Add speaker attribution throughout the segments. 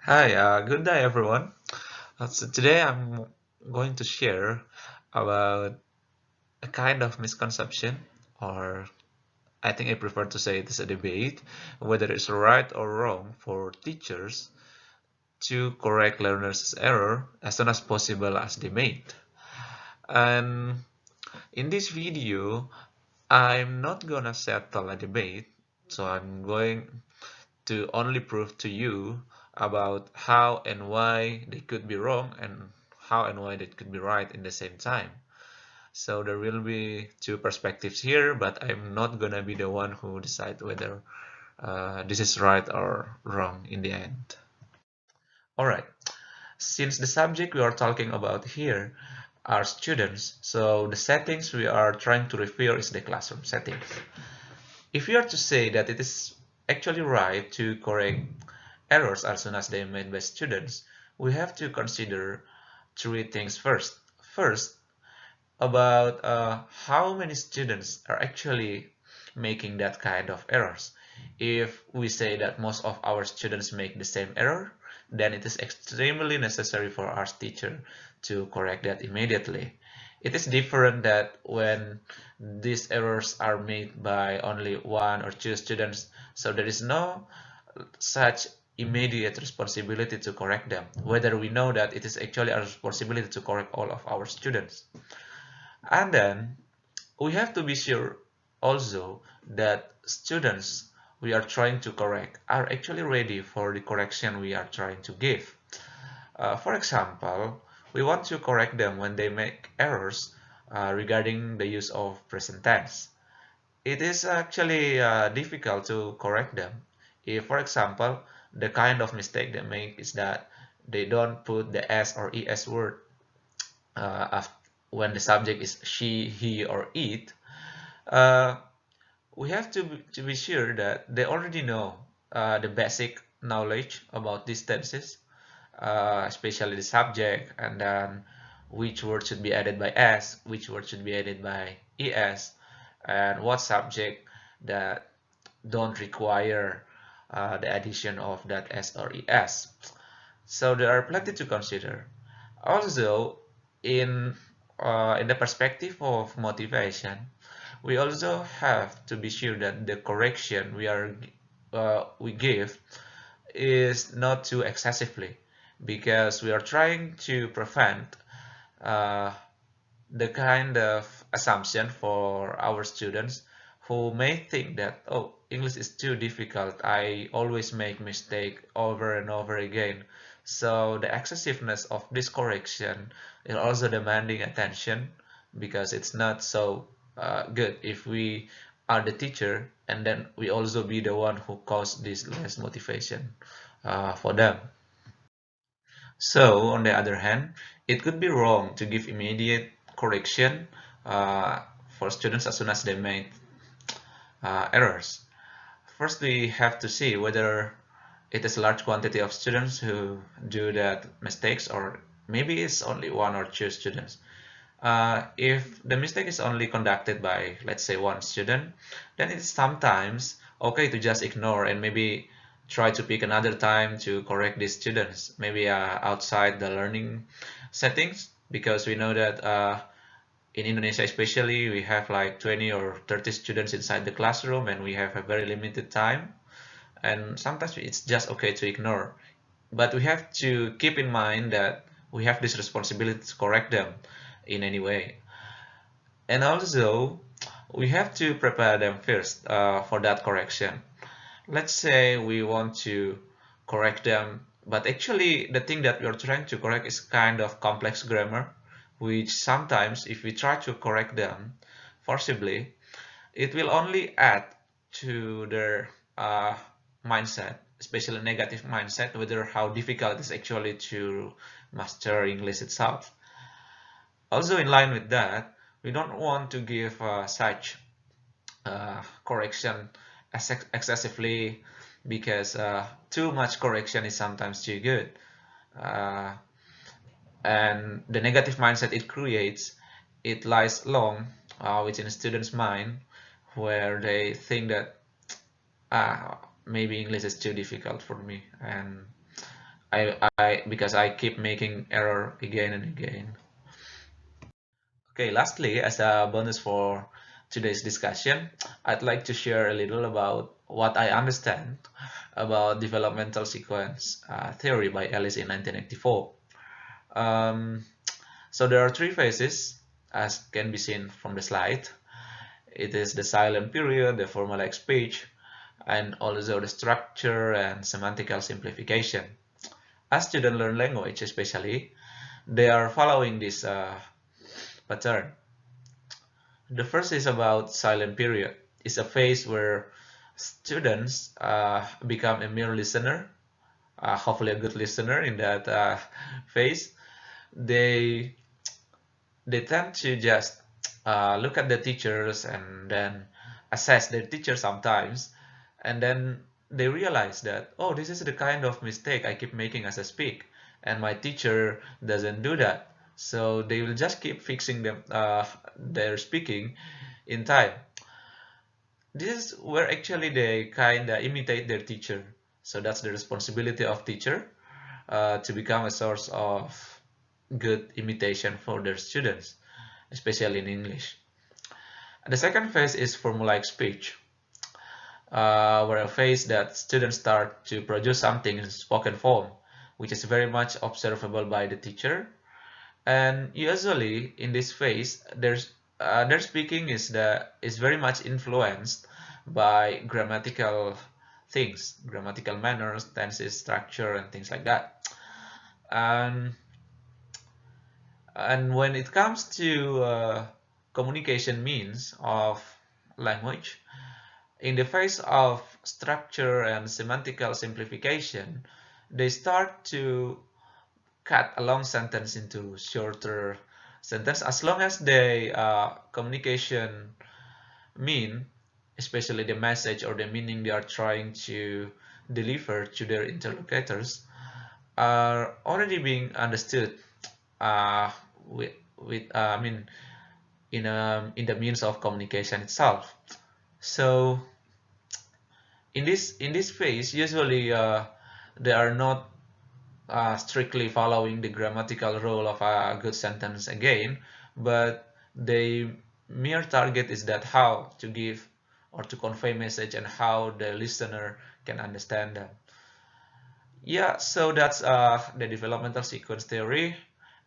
Speaker 1: Hi, good day everyone. So today I'm going to share about a kind of misconception, or I think I prefer to say it is a debate, whether it's right or wrong for teachers to correct learners' error as soon as possible as they made. And in this video, I'm not gonna settle a debate, so I'm going to only prove to you about how and why they could be wrong and how and why they could be right in the same time. So there will be two perspectives here, but I'm not gonna be the one who decide whether this is right or wrong in the end. Alright, since the subject we are talking about here are students, so the settings we are trying to refer is the classroom settings. If you are to say that it is actually right to correct errors as soon as they are made by students, we have to consider three things first. First, about how many students are actually making that kind of errors. If we say that most of our students make the same error, then it is extremely necessary for our teacher to correct that immediately. It is different that when these errors are made by only one or two students, so there is no such immediate responsibility to correct them, whether we know that it is actually our responsibility to correct all of our students. And then we have to be sure also that students we are trying to correct are actually ready for the correction we are trying to give. For example, we want to correct them when they make errors regarding the use of present tense. It is actually difficult to correct them. If, for example, the kind of mistake they make is that they don't put the s or es word when the subject is she, he, or it, uh, we have to be sure that they already know the basic knowledge about these tenses, especially the subject, and then which word should be added by s, which word should be added by es, and what subject that don't require the addition of that s or es. So there are plenty to consider. Also, in in the perspective of motivation, we also have to be sure that the correction we give is not too excessively, because we are trying to prevent uh, the kind of assumption for our students who may think that, oh, English is too difficult, I always make mistake over and over again. So the excessiveness of this correction is also demanding attention, because it's not so good if we are the teacher and then we also be the one who cause this less motivation for them. So, on the other hand, it could be wrong to give immediate correction uh, for students as soon as they make errors. First, we have to see whether it is a large quantity of students who do that mistakes, or maybe it's only one or two students. If the mistake is only conducted by, let's say, one student, then it's sometimes okay to just ignore and maybe try to pick another time to correct these students, maybe outside the learning settings, because we know that in Indonesia especially, we have like 20 or 30 students inside the classroom and we have a very limited time, and sometimes it's just okay to ignore. But we have to keep in mind that we have this responsibility to correct them in any way. And also, we have to prepare them first for that correction. Let's say we want to correct them, but actually the thing that we are trying to correct is kind of complex grammar, which sometimes if we try to correct them forcibly, it will only add to their mindset, especially negative mindset, whether how difficult it is actually to master English itself. Also, in line with that, we don't want to give such correction excessively, because too much correction is sometimes too good. Uh, and the negative mindset it creates, it lies long within a student's mind, where they think that maybe English is too difficult for me and because I keep making error again and again. Okay, lastly, as a bonus for today's discussion, I'd like to share a little about what I understand about developmental sequence theory by Ellis in 1984. Um, so there are three phases, as can be seen from the slide. It is the silent period, the formalized speech, and also the structure and semantical simplification. As students learn language, especially, they are following this pattern. The first is about silent period. It's a phase where students become a mere listener, hopefully a good listener in that phase. They they tend to just look at the teachers and then assess their teacher sometimes, and then they realize that, oh, this is the kind of mistake I keep making as I speak, and my teacher doesn't do that. So they will just keep fixing them their speaking in time. This is where actually they kind of imitate their teacher. So that's the responsibility of teacher to become a source of good imitation for their students, especially in English. The second phase is formulaic speech, where a phase that students start to produce something in spoken form, which is very much observable by the teacher. And usually in this phase, their speaking is very much influenced by grammatical things, grammatical manners, tenses, structure, and things like that. And And when it comes to communication means of language, in the face of structure and semantical simplification, they start to cut a long sentence into shorter sentence as long as the communication mean, especially the message or the meaning they are trying to deliver to their interlocutors, are already being understood uh, with I mean in the means of communication itself. So in this phase, usually they are not strictly following the grammatical rule of a good sentence again, but the mere target is that how to give or to convey message and how the listener can understand them. Yeah, so that's the developmental sequence theory,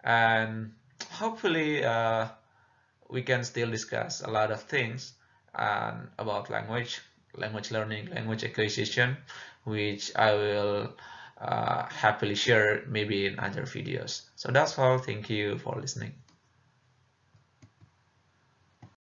Speaker 1: and hopefully we can still discuss a lot of things about language, language learning, language acquisition, which I will happily share maybe in other videos. So that's all. Thank you for listening.